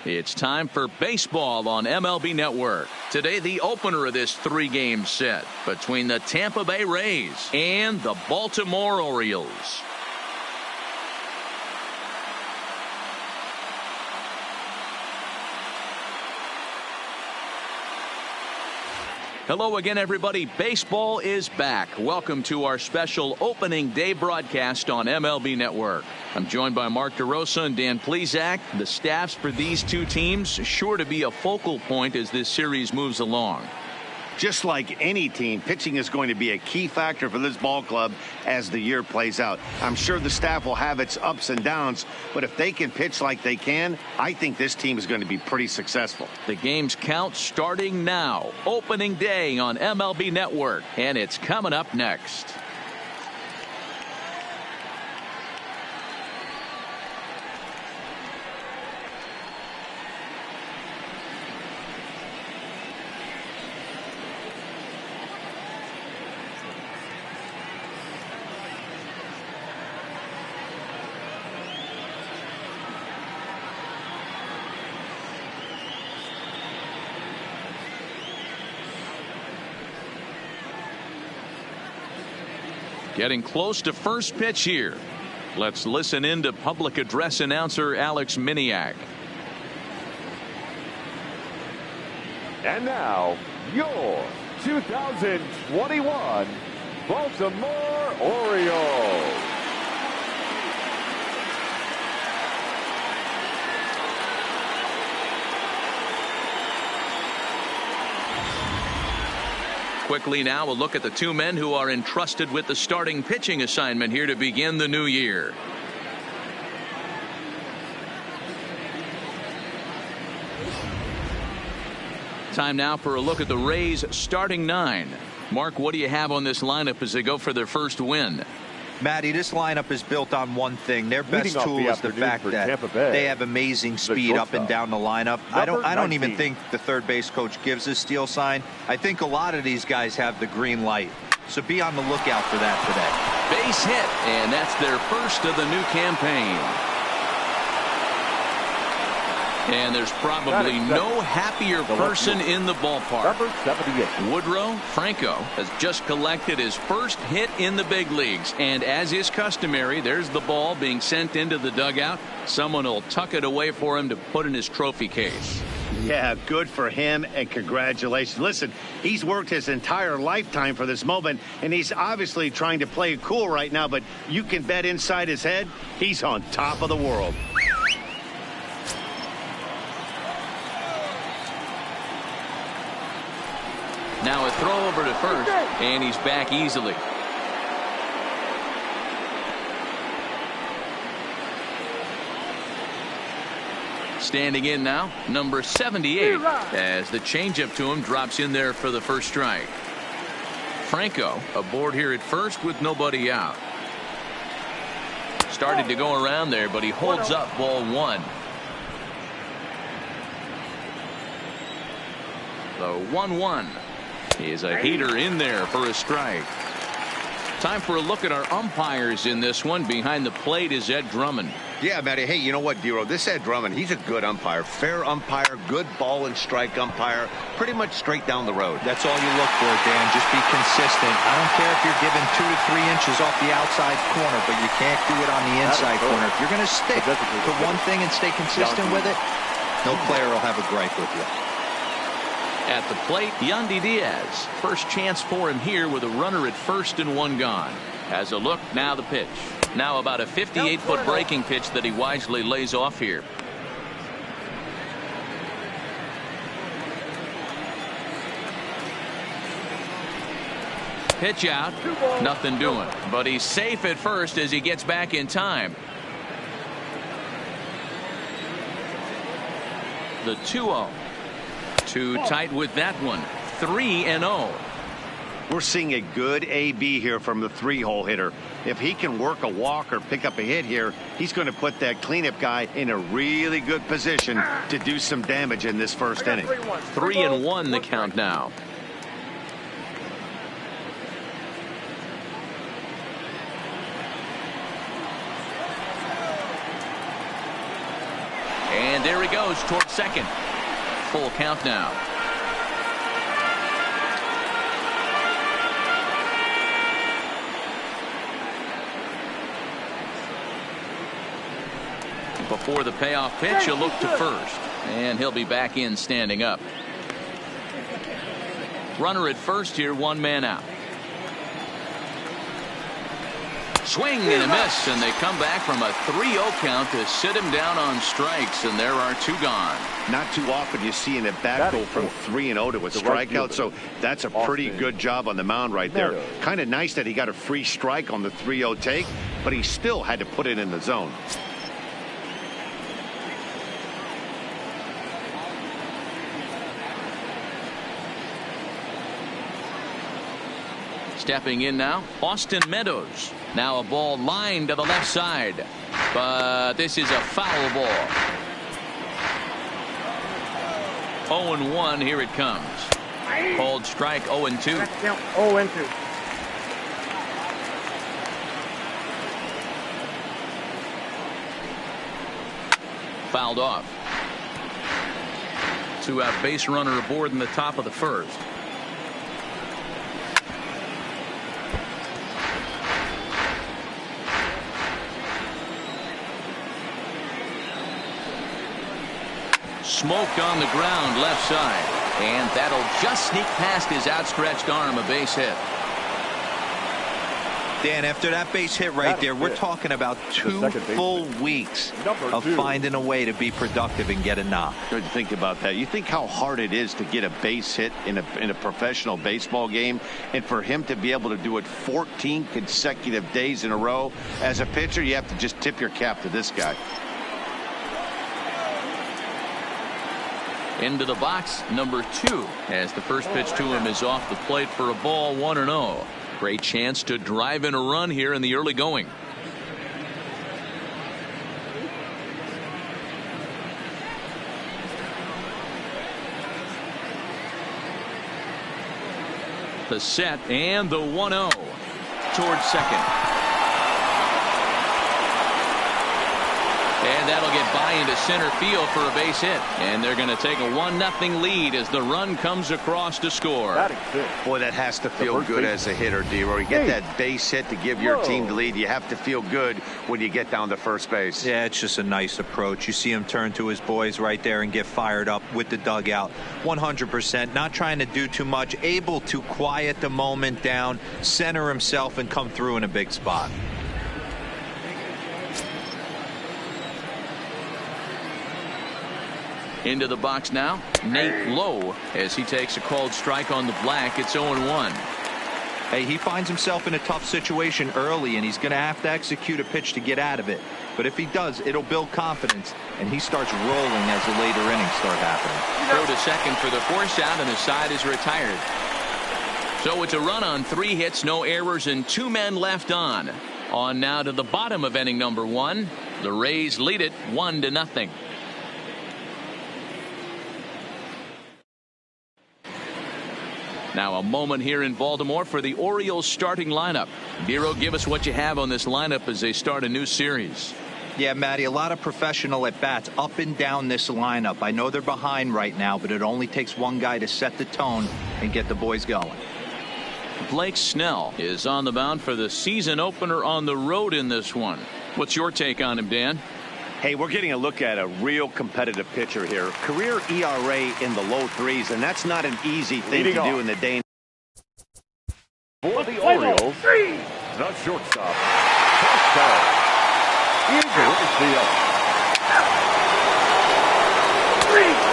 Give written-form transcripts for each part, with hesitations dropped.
It's time for baseball on MLB Network. Today, the opener of this three-game set between the Tampa Bay Rays and the Baltimore Orioles. Hello again, everybody. Baseball is back. Welcome to our special opening day broadcast on MLB Network. I'm joined by Mark DeRosa and Dan Plesac. The staffs for these two teams sure to be a focal point as this series moves along. Just like any team, pitching is going to be a key factor for this ball club as the year plays out. I'm sure the staff will have its ups and downs, but if they can pitch like they can, I think this team is going to be pretty successful. The game's count starting now. Opening day on MLB Network, and it's coming up next. Getting close to first pitch here. Let's listen in to public address announcer Alex Miniak. And now, your 2021 Baltimore Orioles. Quickly now, a look at the two men who are entrusted with the starting pitching assignment here to begin the new year. Time now for a look at the Rays starting nine. Mark, what do you have on this lineup as they go for their first win? Matty, this lineup is built on one thing. Their best tool is the fact that they have amazing speed up and down the lineup. I don't even think the third base coach gives a steal sign. I think a lot of these guys have the green light. So be on the lookout for that today. Base hit, and that's their first of the new campaign. And there's probably no happier person in the ballpark. Number 78. Woodrow Franco has just collected his first hit in the big leagues. And as is customary, there's the ball being sent into the dugout. Someone will tuck it away for him to put in his trophy case. Yeah, good for him, and congratulations. Listen, he's worked his entire lifetime for this moment, and he's obviously trying to play it cool right now, but you can bet inside his head, he's on top of the world. Now a throw over to first, and he's back easily. Standing in now, number 78, as the changeup to him drops in there for the first strike. Franco aboard here at first with nobody out. Started to go around there, but he holds up ball one. The 1-1 is a heater in there for a strike. Time for a look at our umpires in this one. Behind the plate is Ed Drummond. Yeah, Matty. Hey, you know what, Dero? This Ed Drummond, he's a good umpire. Fair umpire, good ball and strike umpire. Pretty much straight down the road. That's all you look for, Dan. Just be consistent. I don't care if you're given 2 to 3 inches off the outside corner, but you can't do it on the inside corner. If you're going to stick to one thing and stay consistent with it, no player will have a gripe with you. At the plate, Yandy Diaz. First chance for him here with a runner at first and one gone. Has a look, now the pitch. Now about a 58-foot breaking pitch that he wisely lays off here. Pitch out, nothing doing. But he's safe at first as he gets back in time. The 2-0. Too tight with that one. 3-0. We're seeing a good AB here from the 3-hole hitter. If he can work a walk or pick up a hit here, he's going to put that cleanup guy in a really good position to do some damage in this first inning. 3-1 the count now. And there he goes toward second. Full count now. Before the payoff pitch, he'll look to first. And he'll be back in standing up. Runner at first here, one man out. Swing and a miss, and they come back from a 3-0 count to sit him down on strikes, and there are two gone. Not too often you see in a bat go from 3-0 to a strikeout, so that's a pretty good job on the mound right there. Kind of nice that he got a free strike on the 3-0 take, but he still had to put it in the zone. Stepping in now, Austin Meadows. Now a ball lined to the left side, but this is a foul ball. 0-1, here it comes. Called strike, 0-2. 0-2. Fouled off. Two-out base runner aboard in the top of the first. Smoke on the ground left side, and that'll just sneak past his outstretched arm. A base hit. Dan, after that base hit right there, we're talking about 2 full weeks of finding a way to be productive and get a knock. Good to think about that. You think how hard it is to get a base hit in a professional baseball game, and for him to be able to do it 14 consecutive days in a row. As a pitcher, you have to just tip your cap to this guy. Into the box, number 2, as the first pitch to him is off the plate for a ball, 1-0. Great chance to drive in a run here in the early going. The set and the 1-0 towards second. And that'll get by into center field for a base hit. And they're going to take a 1-0 lead as the run comes across to score. Boy, that has to feel good as a hitter, D-Roy. You get that base hit to give your team the lead. You have to feel good when you get down to first base. Yeah, it's just a nice approach. You see him turn to his boys right there and get fired up with the dugout. 100%. Not trying to do too much. Able to quiet the moment down, center himself, and come through in a big spot. Into the box now, Nate Lowe, as he takes a called strike on the black. It's 0-1. Hey, he finds himself in a tough situation early, and he's going to have to execute a pitch to get out of it. But if he does, it'll build confidence, and he starts rolling as the later innings start happening. Throw to second for the force out, and the side is retired. So it's a run on 3 hits, no errors, and 2 men left on. On now to the bottom of inning number 1. The Rays lead it 1-0. Now a moment here in Baltimore for the Orioles starting lineup. Dero, give us what you have on this lineup as they start a new series. Yeah, Matty, a lot of professional at-bats up and down this lineup. I know they're behind right now, but it only takes one guy to set the tone and get the boys going. Blake Snell is on the mound for the season opener on the road in this one. What's your take on him, Dan? Hey, we're getting a look at a real competitive pitcher here. Career ERA in the low 3s, and that's not an easy thing to do in the day. For the Orioles, the shortstop, Castro. Eager is the up. 3.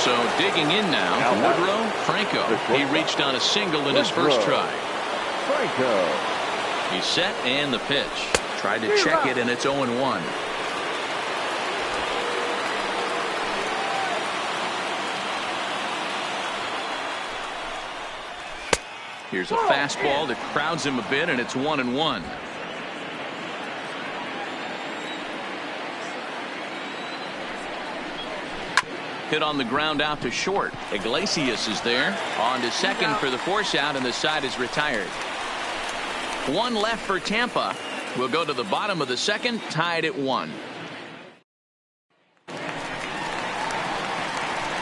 So digging in now, Woodrow Franco. He reached on a single in his first try. Franco. He's set and the pitch. Tried to check it, and it's 0-1. Here's a fastball that crowds him a bit, and it's 1-1. Hit on the ground out to short. Iglesias is there. On to second for the force out, and the side is retired. One left for Tampa. We'll go to the bottom of the second, tied at 1.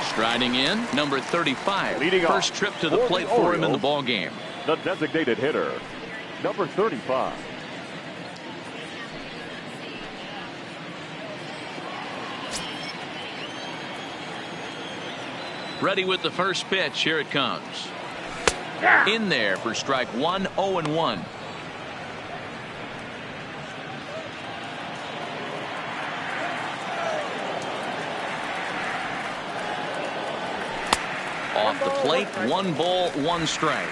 Striding in, number 35. Leading First off trip to the plate for him in the ball game. The designated hitter, number 35. Ready with the first pitch. Here it comes. In there for strike 1, 0-1. Off the plate, 1 ball, 1 strike.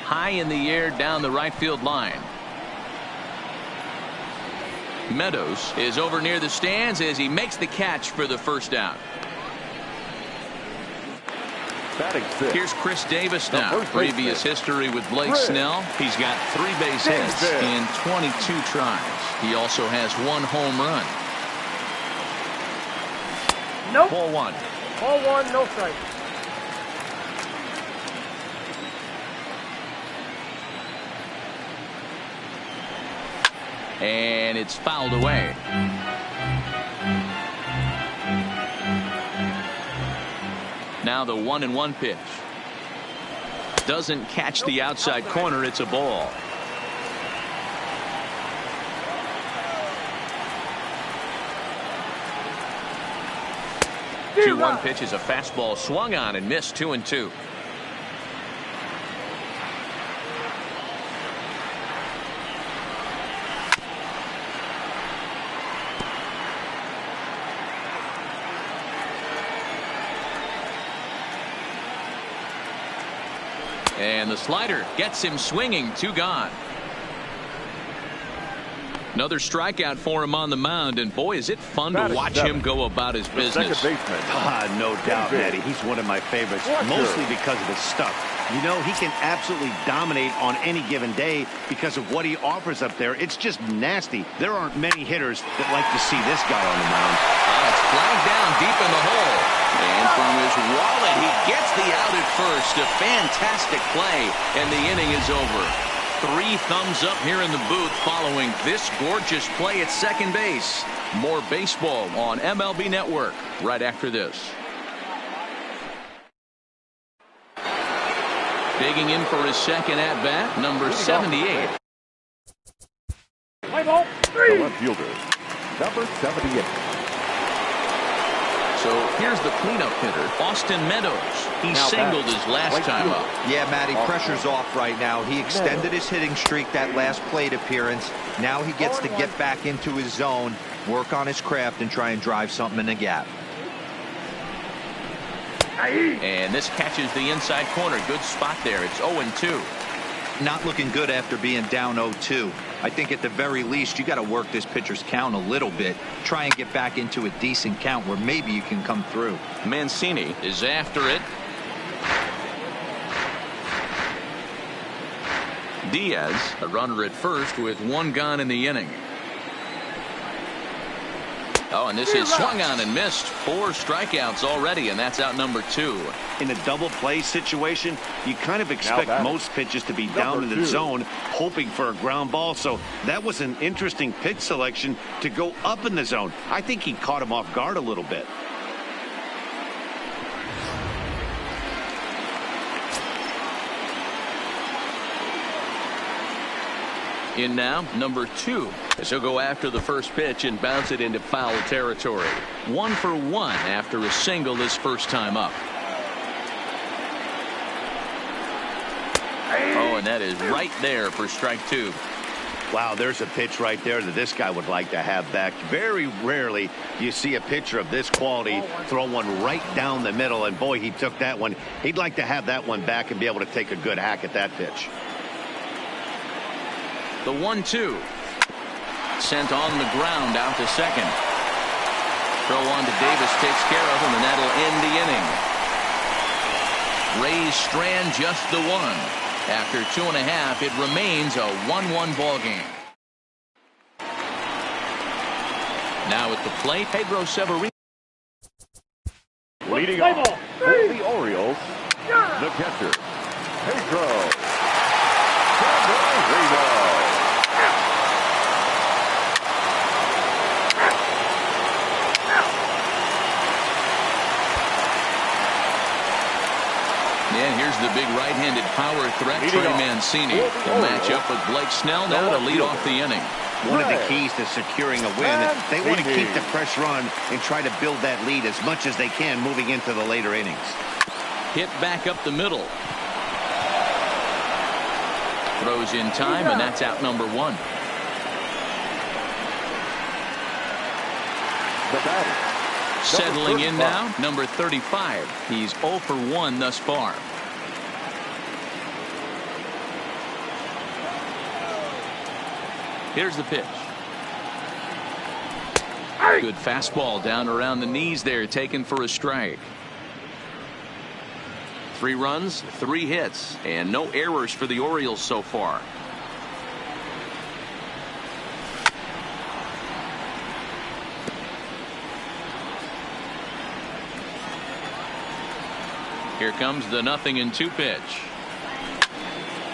High in the air down the right field line. Meadows is over near the stands as he makes the catch for the first out. Here's Chris Davis now. Previous history with Blake Snell. He's got 3 base hits in 22 tries. He also has 1 home run. Nope. Ball 1. Ball 1, no strike. And it's fouled away. Now the 1-1 pitch. Doesn't catch the outside corner. It's a ball. The 2-1 pitch is a fastball swung on and missed. 2-2. And the slider gets him swinging. 2 gone. Another strikeout for him on the mound, and boy, is it fun to watch him go about his business. No doubt, Eddie. He's one of my favorites, mostly because of his stuff. You know, he can absolutely dominate on any given day because of what he offers up there. It's just nasty. There aren't many hitters that like to see this guy on the mound. It's flagged down deep in the hole. And from his wallet, he gets the out at first. A fantastic play, and the inning is over. 3 thumbs up here in the booth following this gorgeous play at second base. More baseball on MLB Network right after this. Digging in for his second at-bat, number 78. Play ball 3. The left fielder, number 78. So here's the cleanup hitter, Austin Meadows. He singled his last time up. Yeah, Matty, pressure's off right now. He extended his hitting streak that last plate appearance. Now he gets to get back into his zone, work on his craft, and try and drive something in the gap. And this catches the inside corner. Good spot there. It's 0-2. Not looking good after being down 0-2. I think at the very least you got to work this pitcher's count a little bit. Try and get back into a decent count where maybe you can come through. Mancini is after it. Diaz, a runner at first with 1 gone in the inning. Oh, and this is swung on and missed. 4 strikeouts already, and that's out number 2. In a double play situation, you kind of expect most pitches to be down in the zone, hoping for a ground ball. So that was an interesting pitch selection to go up in the zone. I think he caught him off guard a little bit. In now, number 2. As he'll go after the first pitch and bounce it into foul territory. 1 for 1 after a single his first time up. Oh, and that is right there for strike 2. Wow, there's a pitch right there that this guy would like to have back. Very rarely you see a pitcher of this quality throw one right down the middle, and boy, he took that one. He'd like to have that one back and be able to take a good hack at that pitch. The 1-2. Sent on the ground out to second. Throw on to Davis takes care of him, and that'll end the inning. Rays strand just the 1. After 2.5, it remains a 1-1 ball game. Now at the plate, Pedro Severino. Leading off for the Orioles, the catcher, Pedro Severino. And here's the big right-handed power threat, Trey Mancini. Will match up with Blake Snell now to lead off the inning. One of the keys to securing a win, they want to keep the pressure on and try to build that lead as much as they can moving into the later innings. Hit back up the middle. Throws in time, and that's out number one. The batter. Settling in now, number 35. He's 0 for 1 thus far. Here's the pitch. Good fastball down around the knees there, taken for a strike. 3 runs, 3 hits, and no errors for the Orioles so far. Here comes the 0-2 pitch.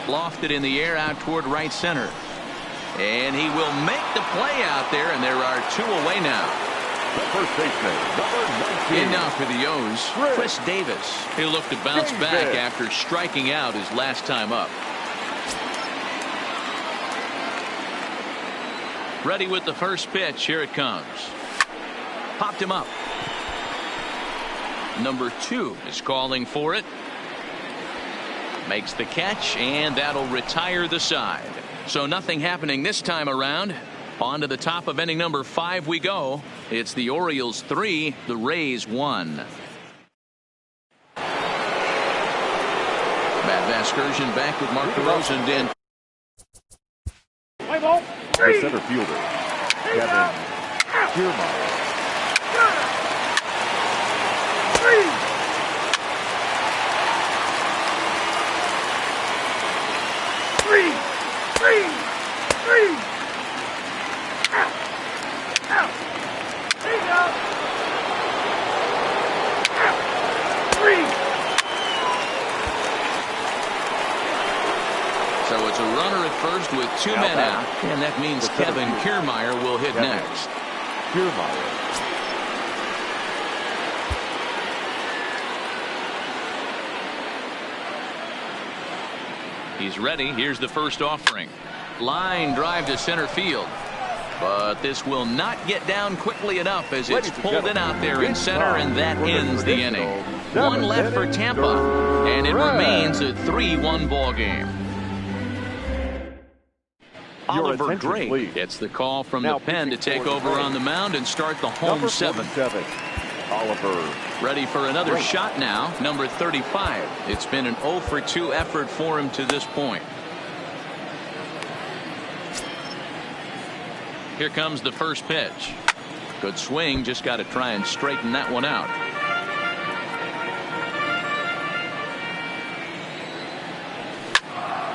Lofted in the air out toward right center. And he will make the play out there, and there are 2 away now. The first baseman, number 19. In now for the O's, Chris Davis. He'll look to bounce back after striking out his last time up. Ready with the first pitch. Here it comes. Popped him up. Number 2 is calling for it. Makes the catch, and that'll retire the side. So nothing happening this time around. On to the top of inning number 5 we go. It's the Orioles 3, the Rays 1. Matt Vasgersian back with Mark DeRosa and Dan. The center fielder, Kevin Kiermaier. So it's a runner at first with 2 men out, and that means Kevin Kiermaier will hit next. Kiermaier. He's ready. Here's the first offering. Line drive to center field. But this will not get down quickly enough as it's pulled in out there in center, and that ends the inning. 1 left for Tampa, and it remains a 3-1 ball game. Oliver Drake gets the call from the pen to take over on the mound and start the home 7th. Oliver. Ready for another shot now, number 35. It's been an 0 for 2 effort for him to this point. Here comes the first pitch. Good swing, just got to try and straighten that one out.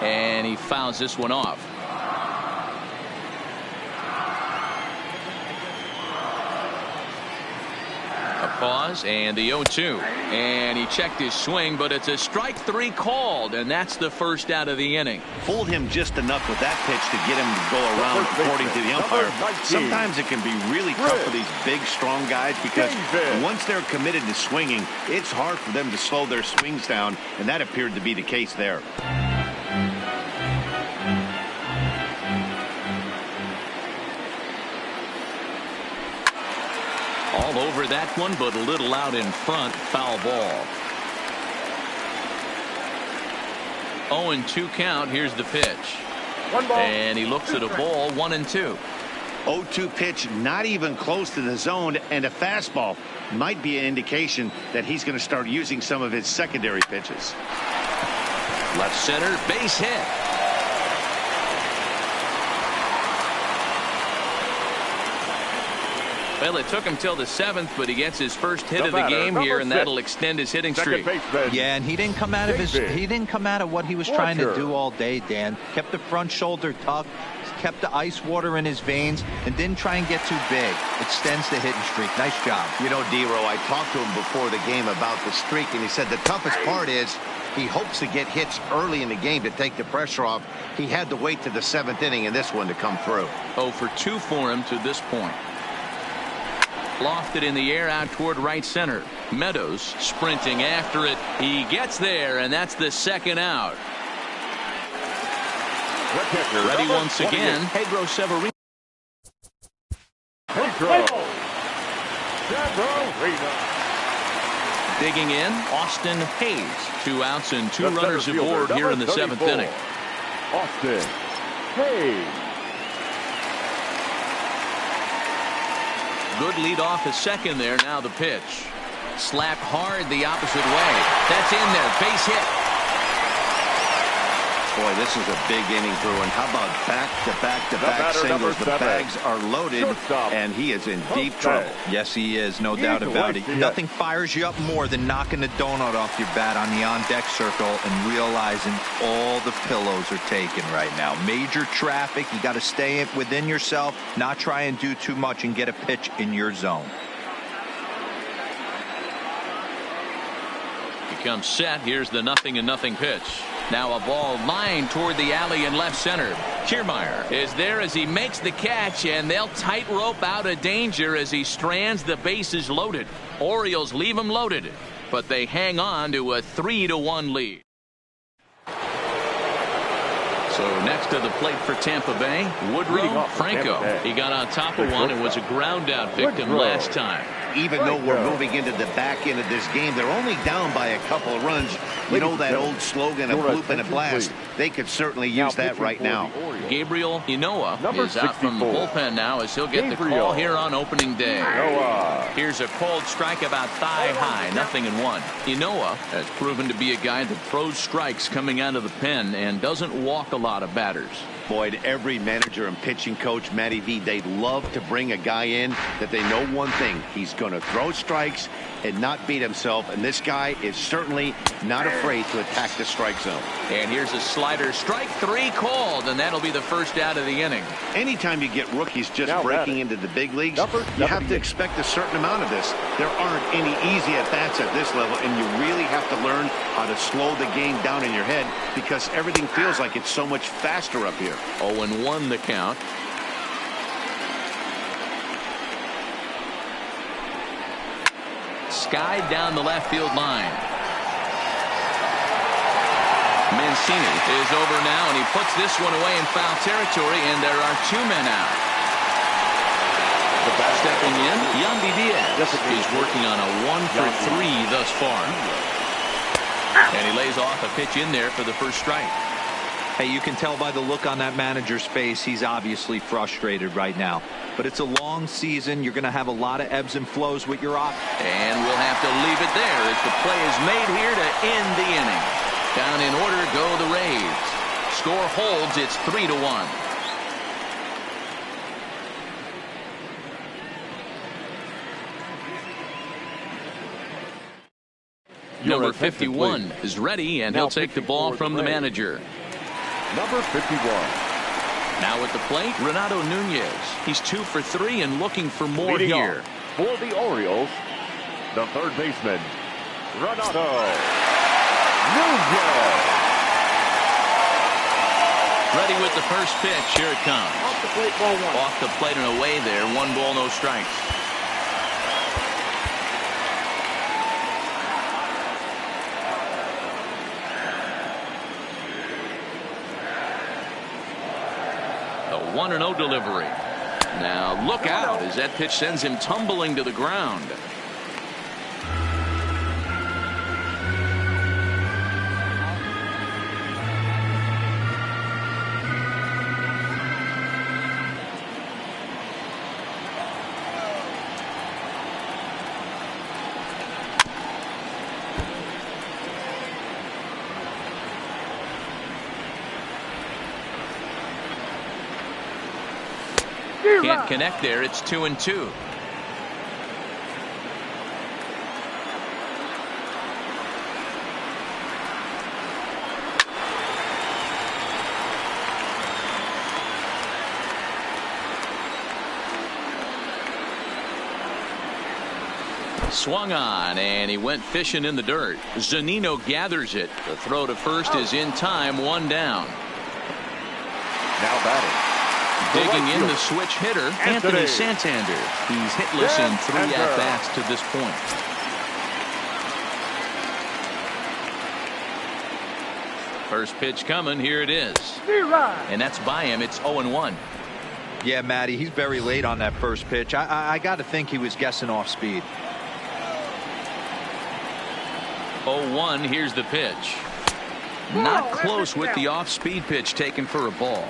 And he fouls this one off. Pause, and the 0-2, and he checked his swing, but it's a strike 3 called, and that's the first out of the inning. Fooled him just enough with that pitch to get him to go around, according to the umpire. Sometimes it can be really tough for these big, strong guys because once they're committed to swinging, it's hard for them to slow their swings down, and that appeared to be the case there. All over that one, but a little out in front. Foul ball. 0-2 count. Here's the pitch. 1 ball. And he looks at a ball. 1-2. 0-2 pitch, not even close to the zone, and a fastball might be an indication that he's going to start using some of his secondary pitches. Left center, base hit. Well, it took him till the 7th, but he gets his first hit of the game here, and that'll extend his hitting streak. Yeah, and he didn't come out of what he was trying to do all day, Dan. Kept the front shoulder tucked, kept the ice water in his veins, and didn't try and get too big. Extends the hitting streak. Nice job. You know, D-Row, I talked to him before the game about the streak, and he said the toughest part is he hopes to get hits early in the game to take the pressure off. He had to wait to the 7th inning in this one to come through. 0 for 2 for him to this point. Lofted in the air out toward right center. Meadows sprinting after it. He gets there, and that's the second out. Ready once again, Pedro Severino. Digging in, Austin Hayes. 2 outs and 2 runners aboard here in the 7th inning. Austin Hayes. Good lead off at second there. Now the pitch. Slapped hard the opposite way. That's in there. Base hit. Boy, this is a big inning through, and how about back-to-back singles? The bags are loaded, and he is in deep trouble. Yes, he is, no doubt about it. Nothing fires you up more than knocking a donut off your bat on the on-deck circle and realizing all the pillows are taken right now. Major traffic. You got to stay within yourself, not try and do too much and get a pitch in your zone. He comes set. Here's the 0-0 pitch. Now a ball lined toward the alley in left center. Kiermaier is there as he makes the catch, and they'll tightrope out of danger as he strands the bases loaded. Orioles leave him loaded, but they hang on to a 3-1 lead. So next to the plate for Tampa Bay, Woodrow Franco. He got on top of one and was a ground out victim last time. Even though we're moving into the back end of this game, they're only down by a couple of runs. You know that old slogan, a bloop and a blast. They could certainly use that right now. Gabriel Ynoa is out from the bullpen now as he'll get the call here on opening day. Here's a cold strike about thigh high, 0-1. Ynoa has proven to be a guy that throws strikes coming out of the pen and doesn't walk a lot of batters. Boyd, every manager and pitching coach, Matty V, they'd love to bring a guy in that they know one thing. He's going to throw strikes and not beat himself, and this guy is certainly not afraid to attack the strike zone. And here's a slider, strike 3 called, and that'll be the first out of the inning. Anytime you get rookies just breaking into the big leagues, you have to expect a certain amount of this. There aren't any easy at-bats at this level, and you really have to learn how to slow the game down in your head because everything feels like it's so much faster up here. 0-1 the count. Skied down the left field line. Mancini is over now, and he puts this one away in foul territory, and there are 2 men out. Stepping in, Yandy Diaz. He's working on a 1-for-3 thus far. And he lays off a pitch in there for the first strike. Hey, you can tell by the look on that manager's face, he's obviously frustrated right now. But it's a long season. You're going to have a lot of ebbs and flows with your offense. And we'll have to leave it there as the play is made here to end the inning. Down in order go the Rays. Score holds. It's 3-1. Number 51 is ready, and he'll take the ball from the manager. Number 51. Now at the plate, Renato Nunez. He's 2 for 3 and looking for more Leading here. For the Orioles, the third baseman, Renato Nunez. Ready with the first pitch. Here it comes. Off the plate, ball 1. Off the plate and away there. 1 ball, no strikes. A 1-0 delivery. Now look out as that pitch sends him tumbling to the ground. Can't connect there. It's 2-2. Swung on, and he went fishing in the dirt. Zunino gathers it. The throw to first is in time, 1 down. Now batting. Digging in the switch hitter, Anthony Santander. He's hitless in 3 at-bats to this point. First pitch coming. Here it is. And that's by him. It's 0-1. Yeah, Matty, he's very late on that first pitch. I got to think he was guessing off speed. 0-1. Here's the pitch. Not close with the off-speed pitch taken for a ball.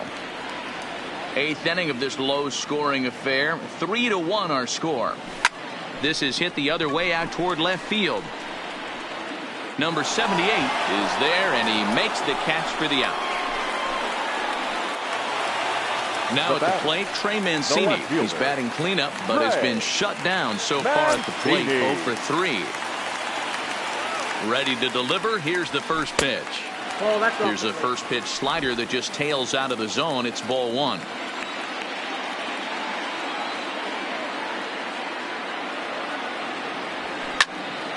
8th inning of this low-scoring affair. 3-1 our score. This is hit the other way out toward left field. Number 78 is there, and he makes the catch for the out. Now at the plate, Trey Mancini. He's batting cleanup, but has been shut down so far at the plate. 0 for 3. Ready to deliver. Here's the first pitch. Here's a first pitch slider that just tails out of the zone. It's ball 1.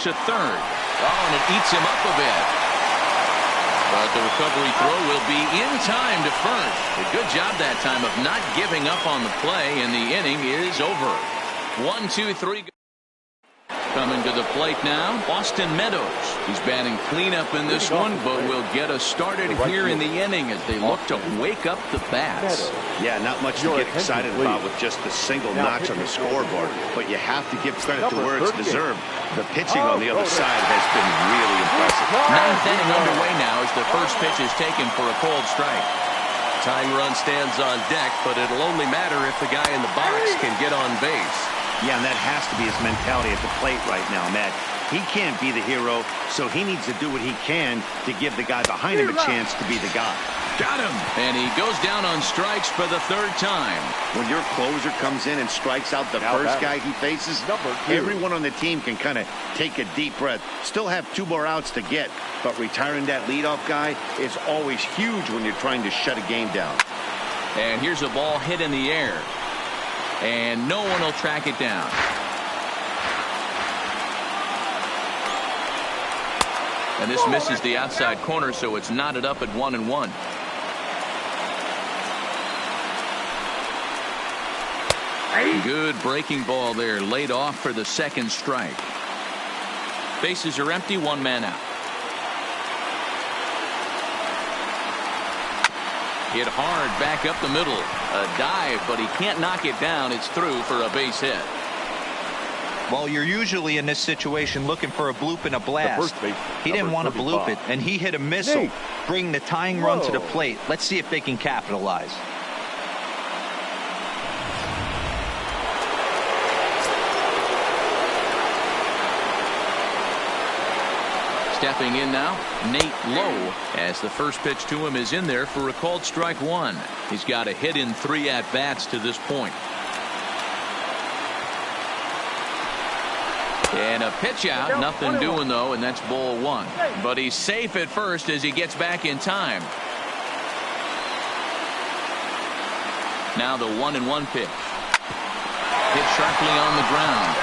To third. Oh, and it eats him up a bit. But the recovery throw will be in time to first. A good job that time of not giving up on the play, and the inning is over. 1, 2, 3. Coming to the plate now, Austin Meadows. He's batting cleanup in this one, but will get us started here in the inning as they look to wake up the bats. Yeah, not much to get excited about with just the single notch on the scoreboard, but you have to give credit to where it's deserved. The pitching on the other side has been really impressive. 9th inning underway now as the first pitch is taken for a called strike. Tying run stands on deck, but it'll only matter if the guy in the box can get on base. Yeah, and that has to be his mentality at the plate right now, Matt. He can't be the hero, so he needs to do what he can to give the guy behind him a chance to be the guy. Got him! And he goes down on strikes for the 3rd time. When your closer comes in and strikes out the first guy he faces, everyone on the team can kind of take a deep breath. Still have 2 more outs to get, but retiring that leadoff guy is always huge when you're trying to shut a game down. And here's a ball hit in the air. And no one will track it down. And this misses the outside corner, so it's knotted up at 1-1. Good breaking ball there, laid off for the 2nd strike. Bases are empty, 1 man out. Hit hard back up the middle. A dive, but he can't knock it down. It's through for a base hit. Well, you're usually in this situation looking for a bloop and a blast. He didn't want to bloop it, and he hit a missile, bringing the tying run to the plate. Let's see if they can capitalize. Stepping in now, Nate Lowe, as the first pitch to him is in there for a called strike 1. He's got a hit in 3 at-bats to this point. And a pitch out, nothing doing though, and that's ball 1. But he's safe at first as he gets back in time. Now the 1-1 pitch. Hit sharply on the ground.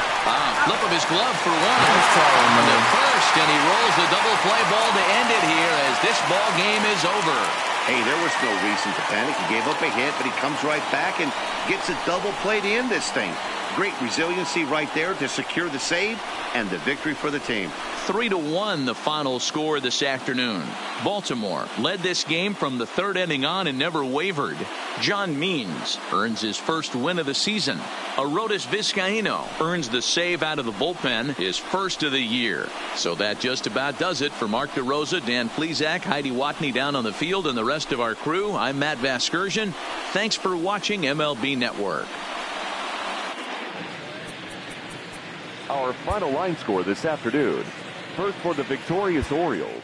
Flip of his glove for 1. The first, and he rolls the double play ball to end it here as this ball game is over. Hey, there was no reason to panic. He gave up a hit, but he comes right back and gets a double play to end this thing. Great resiliency right there to secure the save and the victory for the team. 3-1 the final score this afternoon. Baltimore led this game from the 3rd inning on and never wavered. John Means earns his first win of the season. Arodys Vizcaino earns the save out of the bullpen, his first of the year. So that just about does it for Mark DeRosa, Dan Plesac, Heidi Watney down on the field, and the rest of our crew. I'm Matt Vasgersian. Thanks for watching MLB Network. Our final line score this afternoon. First for the victorious Orioles.